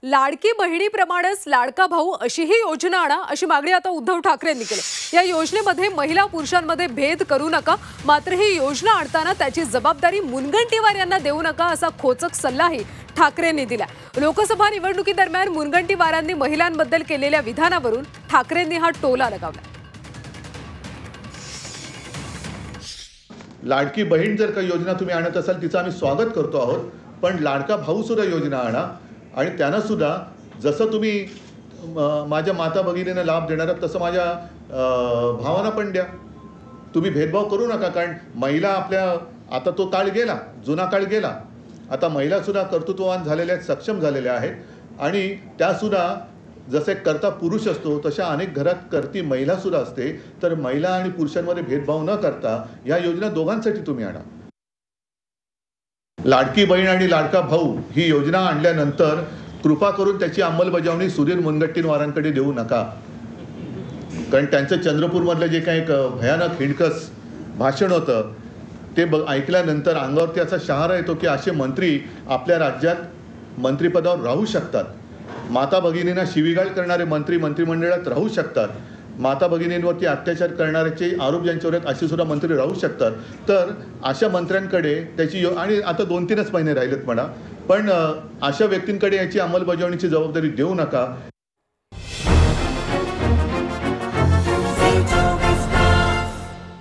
लाडकी बहिणीप्रमाणेच लाडका भाऊ अशीही योजना आणा अशी मागणी आता उद्धव ठाकरेंनी केली। या योजनेमध्ये महिला पुरुषांमध्ये भेद करू नका, मात्र ही योजना आणताना त्याची जबाबदारी मुनगंटीवार यांना देऊ नका असा खोचक सल्लाही ठाकरेंनी दिला। लोकसभा निवडणुकीदरम्यान मुनगंटीवारांनी महिलांबद्दल केलेल्या विधानावरून ठाकरेंनी हा टोला लगावला। लाडकी बहीण जर काही योजना तुम्ही आणत असाल तिचं आम्ही स्वागत करतो आहोत, पण लाडका भाऊ सुद्धा योजना आणा आणि त्यांना सुद्धा जसं तुम्ही माझ्या माता भगिनींना लाभ देणार तसं माझ्या भावांना पण द्या। तुम्ही भेदभाव करू नका, कारण महिला आपल्या आता तो काळ गेला, जुना काळ गेला। आता महिला सुद्धा कर्तृत्ववान झालेल्या आहेत, सक्षम झालेल्या आहेत आणि त्या सुद्धा जसे करता पुरुष असतो तशा अनेक घरात करती महिला सुद्धा असते। तर महिला आणि पुरुषांमध्ये भेदभाव न करता या योजना दोघांसाठी तुम्ही आणा। लाडकी बहीण आणि लाडका भाऊ ही योजना आणल्यानंतर कृपा करून त्याची अंमलबजावणी सुधीर मुनगंटीवारांकडे देऊ नका, कारण त्यांचं चंद्रपूरमधलं जे काही एक भयानक हिणकस भाषण होतं ते ऐकल्यानंतर अंगावरती असा शहारा येतो की असे मंत्री आपल्या राज्यात मंत्रिपदावर राहू शकतात। माता भगिनींना शिवीगाळ करणारे मंत्री मंत्रिमंडळात राहू शकतात। माता भगिनींवरती अत्याचार करणाऱ्याचे आरोप ज्यांच्यावर आहेत असे सुद्धा मंत्री राहू शकतात। तर अशा मंत्र्यांकडे त्याची आणि आता 2-3च महिने राहिलेत म्हणा, पण अशा व्यक्तींकडे याची अंमलबजावणीची जबाबदारी देऊ नका।